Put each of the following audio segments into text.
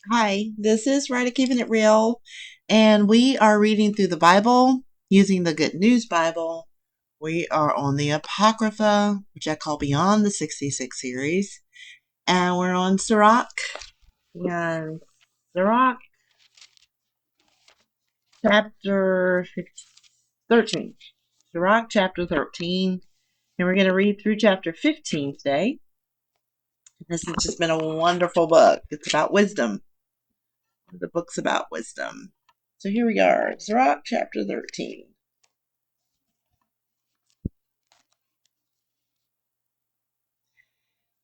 Hi, this is Ridea Keeping It Real, and we are reading through the Bible using the Good News Bible. We are on the Apocrypha, which I call Beyond the 66 series, and we're on Sirach. And Sirach, chapter 13. Sirach, chapter 13. And we're going to read through chapter 15 today. This has just been a wonderful book. It's about wisdom. The book's about wisdom. So here we are, Sirach, chapter 13.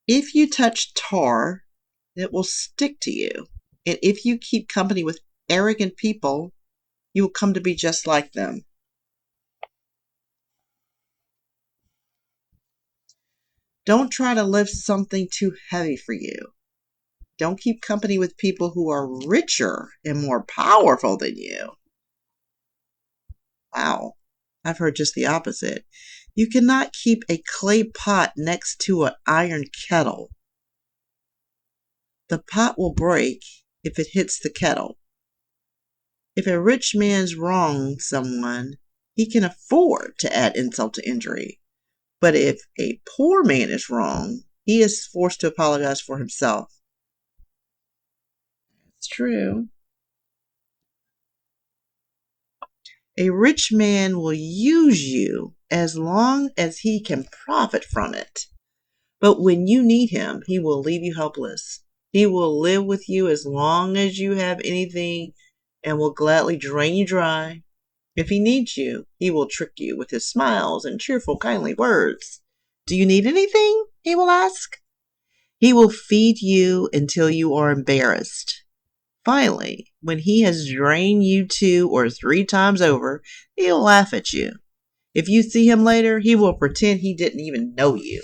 If you touch tar, it will stick to you. And if you keep company with arrogant people, you will come to be just like them. Don't try to lift something too heavy for you. Don't keep company with people who are richer and more powerful than you. Wow, I've heard just the opposite. You cannot keep a clay pot next to an iron kettle. The pot will break if it hits the kettle. If a rich man's wronged someone, he can afford to add insult to injury. But if a poor man is wrong, he is forced to apologize for himself. It's true. A rich man will use you as long as he can profit from it. But when you need him, he will leave you helpless. He will live with you as long as you have anything and will gladly drain you dry. If he needs you, he will trick you with his smiles and cheerful, kindly words. Do you need anything? He will ask. He will feed you until you are embarrassed. Finally, when he has drained you 2 or 3 times over, he'll laugh at you. If you see him later, he will pretend he didn't even know you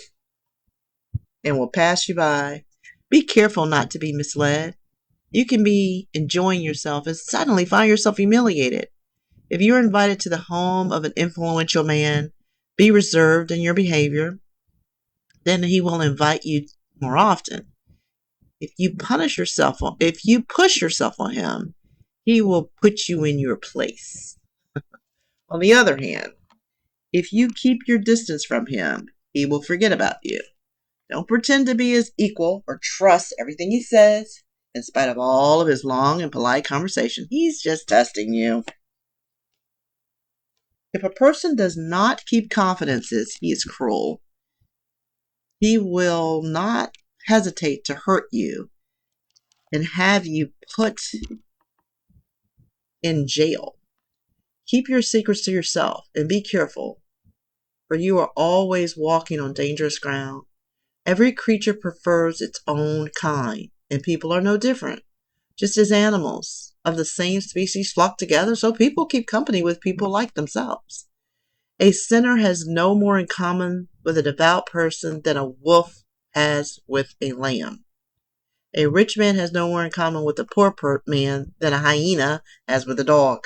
and will pass you by. Be careful not to be misled. You can be enjoying yourself and suddenly find yourself humiliated. If you're invited to the home of an influential man, be reserved in your behavior. Then he will invite you more often. If you push yourself on him, he will put you in your place. On the other hand, if you keep your distance from him, he will forget about you. Don't pretend to be his equal or trust everything he says. In spite of all of his long and polite conversation, he's just testing you. If a person does not keep confidences, he is cruel. He will not hesitate to hurt you and have you put in jail. Keep your secrets to yourself and be careful, for you are always walking on dangerous ground. Every creature prefers its own kind, and people are no different. Just as animals of the same species flock together, so people keep company with people like themselves. A sinner has no more in common with a devout person than a wolf has with a lamb. A rich man has no more in common with a poor man than a hyena has with a dog.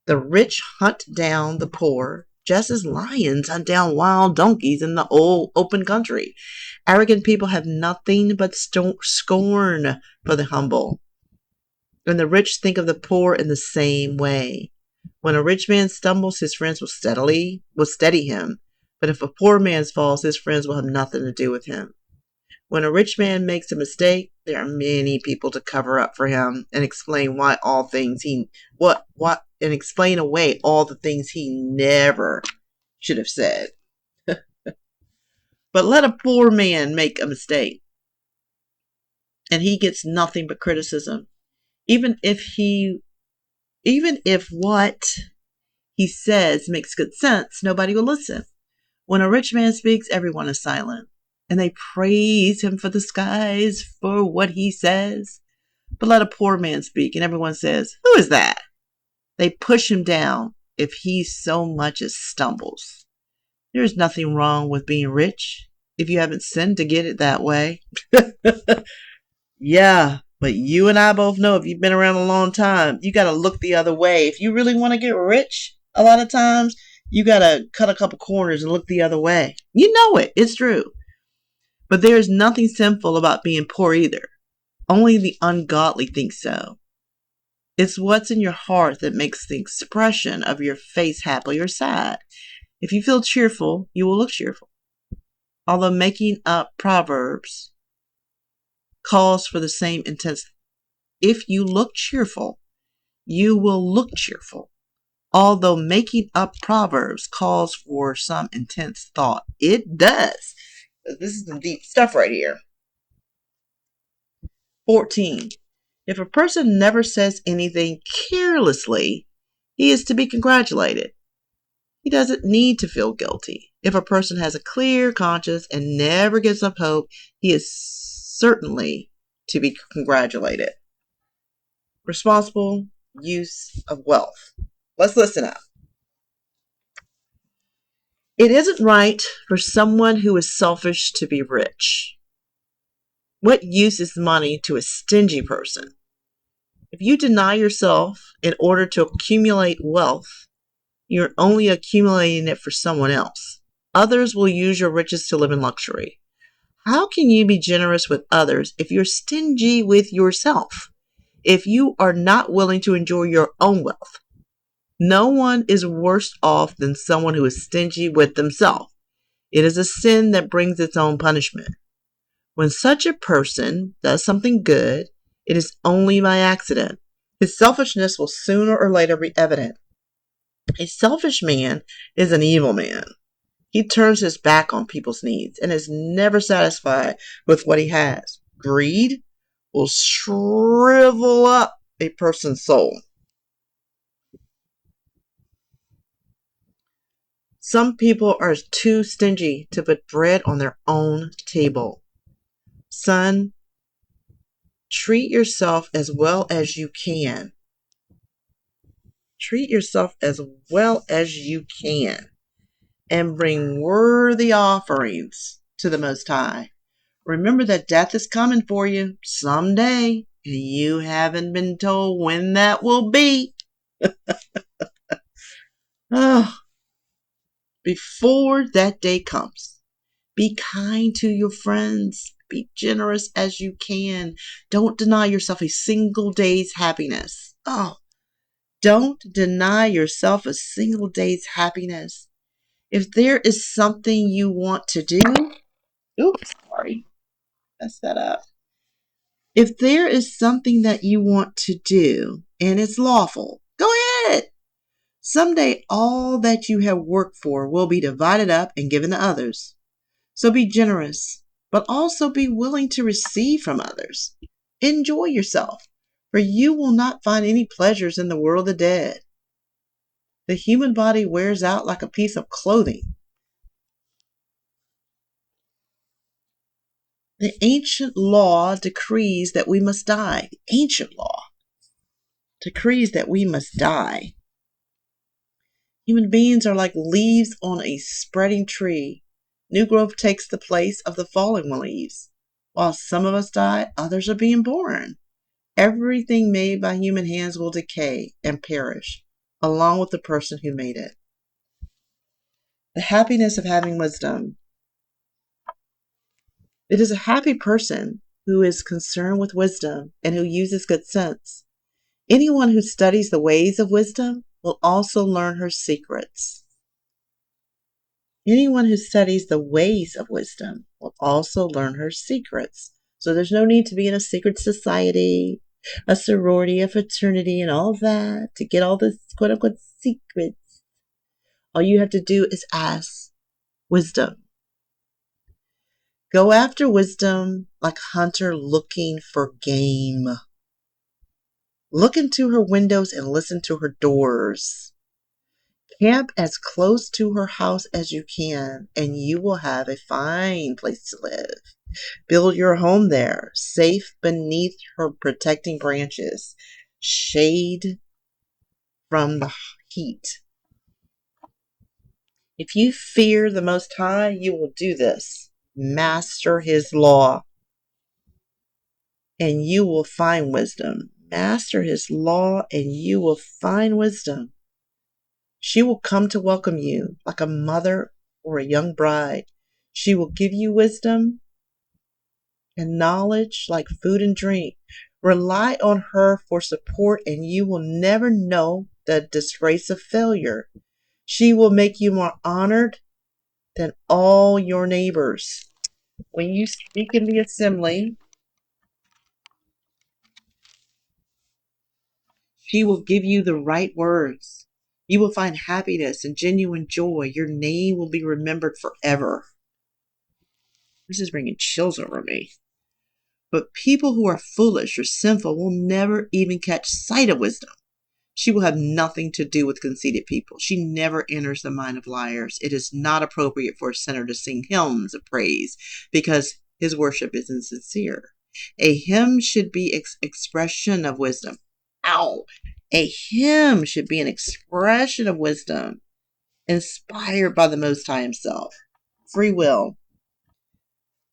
The rich hunt down the poor, just as lions hunt down wild donkeys in the old open country. Arrogant people have nothing but scorn for the humble, and the rich think of the poor in the same way. When a rich man stumbles, his friends will steady him. But if a poor man falls, his friends will have nothing to do with him. When a rich man makes a mistake, there are many people to cover up for him and explain why all things he what and explain away all the things he never should have said. But let a poor man make a mistake, and he gets nothing but criticism. Even if what he says makes good sense, nobody will listen. When a rich man speaks, everyone is silent, and they praise him for the skies for what he says. But let a poor man speak, and everyone says, "Who is that?" They push him down if he so much as stumbles. There is nothing wrong with being rich if you haven't sinned to get it that way. Yeah, but you and I both know if you've been around a long time, you got to look the other way. If you really want to get rich, a lot of times, you got to cut a couple corners and look the other way. You know it. It's true. But there is nothing sinful about being poor either. Only the ungodly think so. It's what's in your heart that makes the expression of your face happy or sad. If you feel cheerful, you will look cheerful. Although making up proverbs calls for the same intensity. If you look cheerful, you will look cheerful. Although making up proverbs calls for some intense thought. It does. This is some deep stuff right here. 14. If a person never says anything carelessly, he is to be congratulated. He doesn't need to feel guilty. If a person has a clear conscience and never gives up hope, he is certainly to be congratulated. Responsible use of wealth. Let's listen up. It isn't right for someone who is selfish to be rich. What use is money to a stingy person? If you deny yourself in order to accumulate wealth, you're only accumulating it for someone else. Others will use your riches to live in luxury. How can you be generous with others if you're stingy with yourself? If you are not willing to enjoy your own wealth? No one is worse off than someone who is stingy with themselves. It is a sin that brings its own punishment. When such a person does something good, it is only by accident. His selfishness will sooner or later be evident. A selfish man is an evil man. He turns his back on people's needs and is never satisfied with what he has. Greed will shrivel up a person's soul. Some people are too stingy to put bread on their own table. Son, treat yourself as well as you can. Treat yourself as well as you can and bring worthy offerings to the Most High. Remember that death is coming for you someday, and you haven't been told when that will be. Oh, before that day comes, be kind to your friends. Be generous as you can. Don't deny yourself a single day's happiness. Oh, don't deny yourself a single day's happiness. If there is something you want to do, oops, sorry, messed that up. If there is something that you want to do and it's lawful, go ahead. Someday all that you have worked for will be divided up and given to others. So be generous, but also be willing to receive from others. Enjoy yourself, for you will not find any pleasures in the world of the dead. The human body wears out like a piece of clothing. The ancient law decrees that we must die. The ancient law decrees that we must die. Human beings are like leaves on a spreading tree. New growth takes the place of the fallen leaves. While some of us die, others are being born. Everything made by human hands will decay and perish, along with the person who made it. The happiness of having wisdom. It is a happy person who is concerned with wisdom and who uses good sense. Anyone who studies the ways of wisdom will also learn her secrets. Anyone who studies the ways of wisdom will also learn her secrets. So there's no need to be in a secret society, a sorority, a fraternity, and all that to get all the quote unquote secrets. All you have to do is ask wisdom. Go after wisdom like a hunter looking for game. Look into her windows and listen to her doors. Camp as close to her house as you can, and you will have a fine place to live. Build your home there, safe beneath her protecting branches. Shade from the heat. If you fear the Most High, you will do this. Master his law, and you will find wisdom. Master his law, and you will find wisdom. She will come to welcome you like a mother or a young bride. She will give you wisdom and knowledge like food and drink. Rely on her for support, and you will never know the disgrace of failure. She will make you more honored than all your neighbors. When you speak in the assembly, she will give you the right words. You will find happiness and genuine joy. Your name will be remembered forever. This is bringing chills over me. But people who are foolish or sinful will never even catch sight of wisdom. She will have nothing to do with conceited people. She never enters the mind of liars. It is not appropriate for a sinner to sing hymns of praise because his worship is insincere. A hymn should be expression of wisdom. Ow! A hymn should be an expression of wisdom, inspired by the Most High Himself. Free will.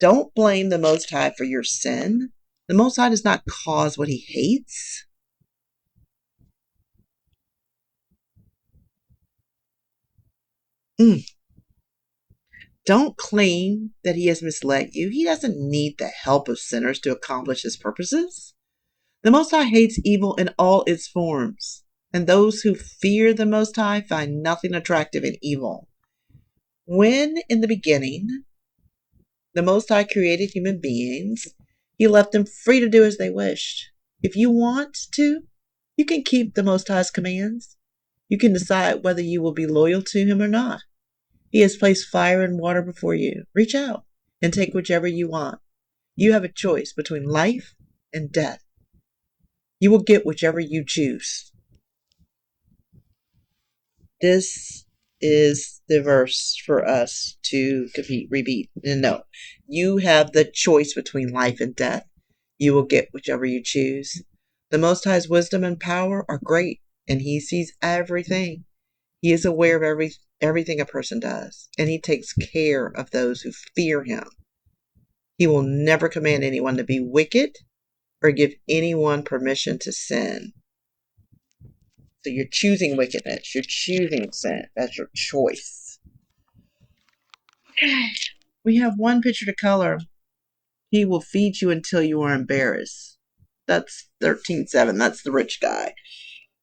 Don't blame the Most High for your sin. The Most High does not cause what He hates. Don't claim that He has misled you. He doesn't need the help of sinners to accomplish His purposes. The Most High hates evil in all its forms, and those who fear the Most High find nothing attractive in evil. When, in the beginning, the Most High created human beings, He left them free to do as they wished. If you want to, you can keep the Most High's commands. You can decide whether you will be loyal to Him or not. He has placed fire and water before you. Reach out and take whichever you want. You have a choice between life and death. You will get whichever you choose. This is the verse for us to repeat. No, you have the choice between life and death. You will get whichever you choose. The Most High's wisdom and power are great, and He sees everything. He is aware of everything a person does, and He takes care of those who fear Him. He will never command anyone to be wicked or give anyone permission to sin. So you're choosing wickedness. You're choosing sin. That's your choice. Okay. We have one picture to color. He will feed you until you are embarrassed. That's 13:7. That's the rich guy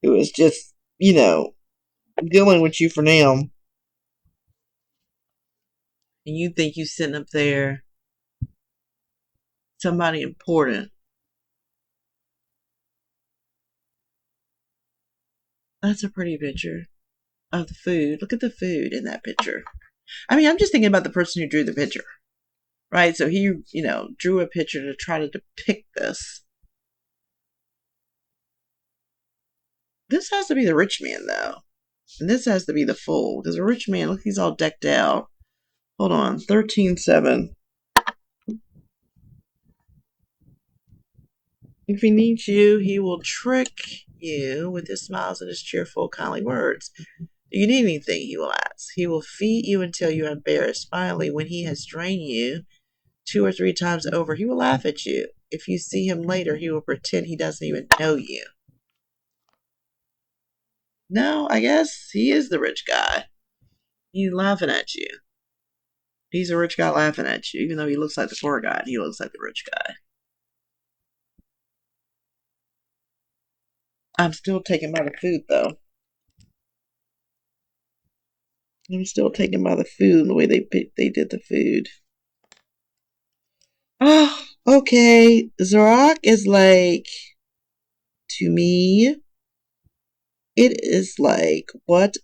who is just, dealing with you for now. And you think you're sitting up there, somebody important. That's a pretty picture of the food. Look at the food in that picture. I mean, I'm just thinking about the person who drew the picture, right? So he, drew a picture to try to depict this. This has to be the rich man, though. And this has to be the fool. Because a rich man, look, he's all decked out. Hold on, 13:7. If he needs you, he will trick you with his smiles and his cheerful, kindly words. Do you need anything? He will ask. He will feed you until you are embarrassed. Finally, when he has drained you 2 or 3 times over, he will laugh at you. If you see him later, he will pretend he doesn't even know you. No, I guess he is the rich guy. He's laughing at you. He's a rich guy laughing at you. Even though he looks like the poor guy, he looks like the rich guy. I'm still taken by the food, though. I'm still taken by the food and the way they did the food. Oh, okay. Sirach is like, to me, it is like what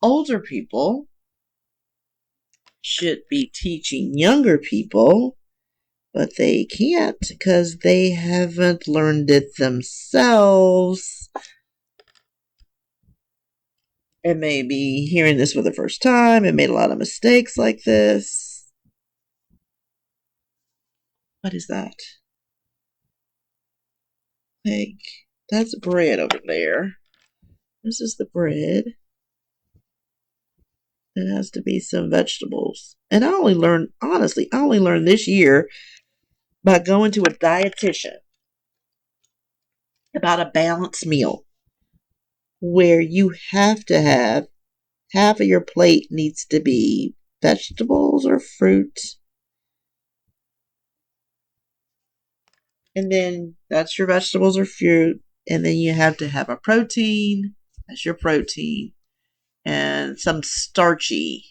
older people should be teaching younger people, but they can't because they haven't learned it themselves. And maybe hearing this for the first time and made a lot of mistakes like this. What is that? Like, that's bread over there. This is the bread. It has to be some vegetables. And I only learned this year by going to a dietitian about a balanced meal where you have to have half of your plate needs to be vegetables or fruit. And then that's your vegetables or fruit. And then you have to have a protein. That's your protein. And some starchy,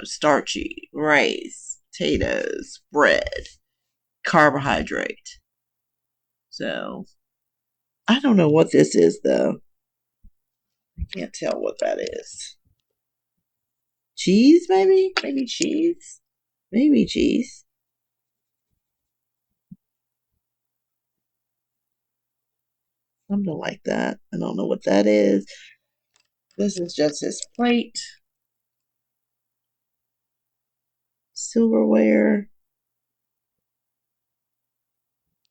starchy rice, potatoes, bread, carbohydrate. So I don't know what this is though. I can't tell what that is. Cheese, maybe? Maybe cheese? Maybe cheese. Something like that. I don't know what that is. This is just his plate. Silverware.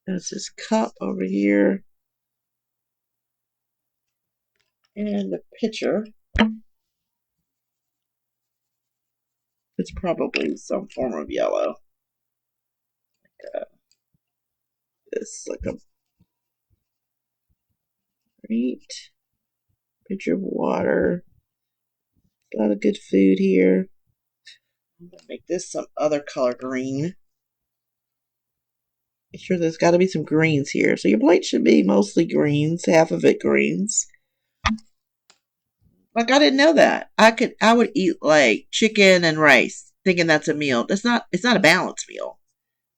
That's his cup over here. And the pitcher. It's probably some form of yellow. This like a great pitcher of water. A lot of good food here. I'm gonna make this some other color green. Make sure there's got to be some greens here. So your plate should be mostly greens, half of it greens. Like I didn't know that. I would eat like chicken and rice, thinking that's a meal. It's not a balanced meal.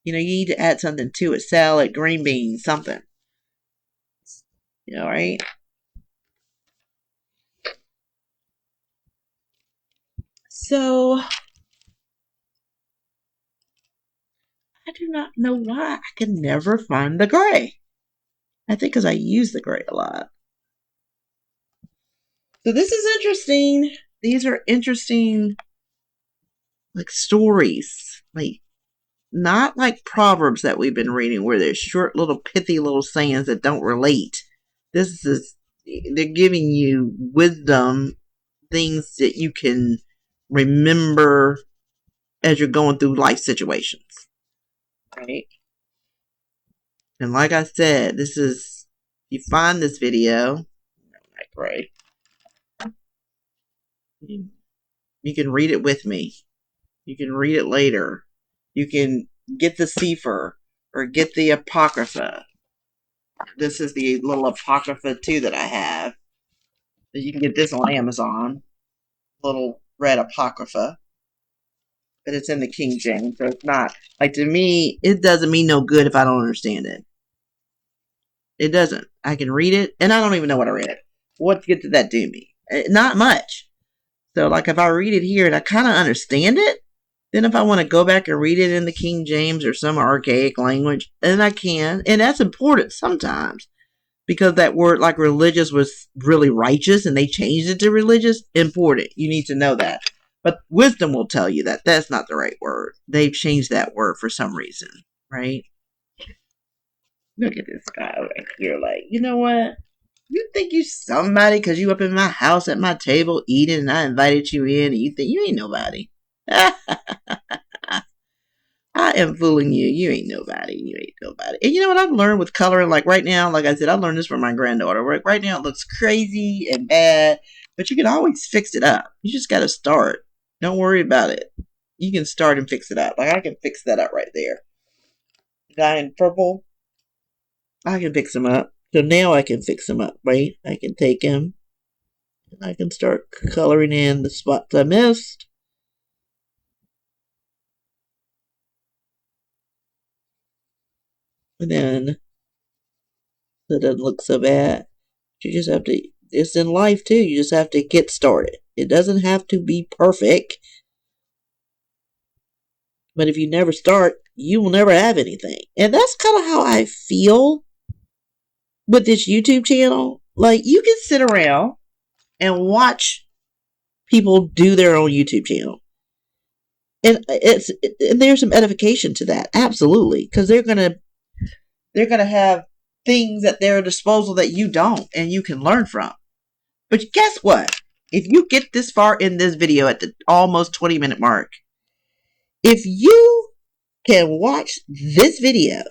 You need to add something to it. Salad, green beans, something. Right? So I do not know why I can never find the gray. I think because I use the gray a lot. So this is interesting. These are interesting, like stories, like not like Proverbs that we've been reading, where there's short, little pithy little sayings that don't relate. They're giving you wisdom, things that you can remember as you're going through life situations, right? And like I said, you find this video, right? You can read it with me. You can read it later. You can get the Sefer or get the Apocrypha. This is the little Apocrypha too that I have. You can get this on Amazon. Little red Apocrypha. But it's in the King James, so it's not like, to me, it doesn't mean no good if I don't understand it. It doesn't. I can read it, and I don't even know what I read. What good did that do me? Not much. So, like, if I read it here and I kind of understand it, then if I want to go back and read it in the King James or some archaic language, then I can. And that's important sometimes, because that word, like religious, was really righteous and they changed it to religious. Important. You need to know that. But wisdom will tell you that that's not the right word. They've changed that word for some reason, right? Look at this guy right here. Like, you know what? You think you somebody because you up in my house at my table eating and I invited you in and you think you ain't nobody. I am fooling you. You ain't nobody. You ain't nobody. And you know what I've learned with coloring? Like right now, like I said, I learned this from my granddaughter. Right now it looks crazy and bad, but you can always fix it up. You just got to start. Don't worry about it. You can start and fix it up. Like I can fix that up right there. The guy in purple, I can fix him up. So now I can fix him up, right? I can take him and I can start coloring in the spots I missed. And then so it doesn't look so bad. You just have to, it's in life too. You just have to get started. It doesn't have to be perfect. But if you never start, you will never have anything. And that's kind of how I feel with this YouTube channel. Like, you can sit around and watch people do their own YouTube channel. And there's some edification to that. Absolutely. Because they're going to have things at their disposal that you don't and you can learn from. But guess what? If you get this far in this video at the almost 20-minute mark, if you can watch this video,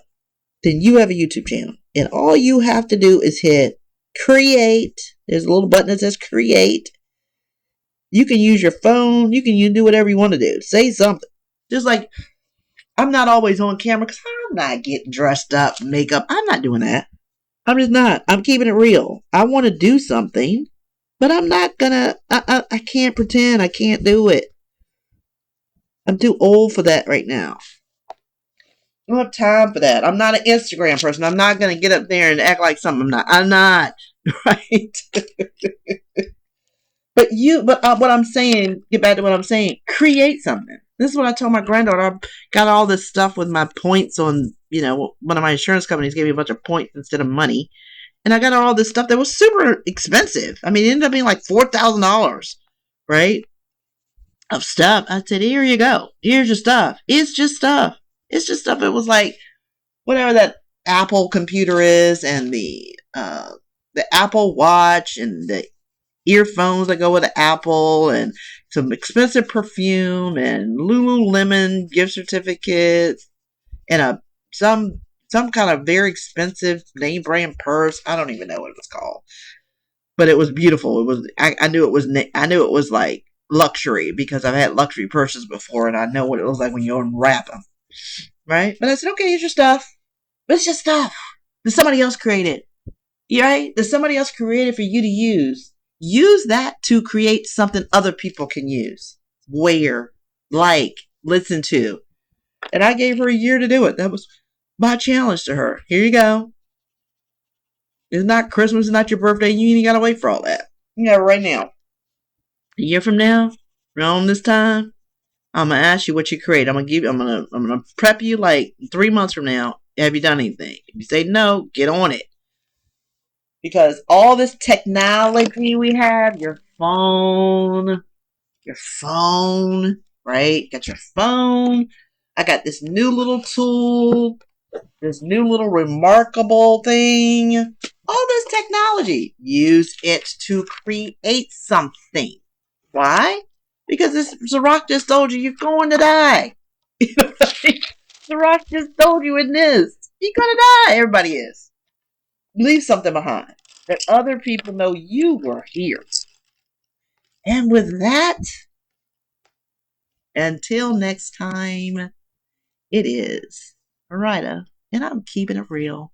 then you have a YouTube channel. And all you have to do is hit create. There's a little button that says create. You can use your phone. You can do whatever you want to do. Say something. Just like, I'm not always on camera because I'm not getting dressed up, makeup. I'm not doing that. I'm just not. I'm keeping it real. I want to do something, but I'm not gonna. I can't pretend. I can't do it. I'm too old for that right now. I don't have time for that. I'm not an Instagram person. I'm not gonna get up there and act like something I'm not. I'm not. Right? But what I'm saying, get back to what I'm saying, create something. This is what I told my granddaughter. I got all this stuff with my points on, one of my insurance companies gave me a bunch of points instead of money. And I got all this stuff that was super expensive. I mean, it ended up being like $4,000, right? Of stuff. I said, here you go. Here's your stuff. It's just stuff. It's just stuff. It was like whatever that Apple computer is and the Apple Watch and the earphones that go with the Apple and some expensive perfume and Lululemon gift certificates and some kind of very expensive name brand purse. I don't even know what it was called, but it was beautiful. It was I knew it was like luxury because I've had luxury purses before and I know what it was like when you unwrap them, right? But I said, okay, here's your stuff. But it's just stuff that somebody else created, right? That somebody else created for you to use. Use that to create something other people can use, wear, like, listen to. And I gave her a year to do it. That was my challenge to her. Here you go. It's not Christmas, it's not your birthday. You ain't got to wait for all that. You got it right now. A year from now, around this time, I'm gonna ask you what you create. I'm gonna prep you like 3 months from now. Have you done anything? If you say no, get on it. Because all this technology we have, your phone, right? Got your phone. I got this new little tool, this new little remarkable thing. All this technology. Use it to create something. Why? Because this Sirach just told you you're going to die. Sirach just told you in this. You're gonna die. Everybody is. Leave something behind. That other people know you were here. And with that, until next time, it is Ridea, and I'm keeping it real.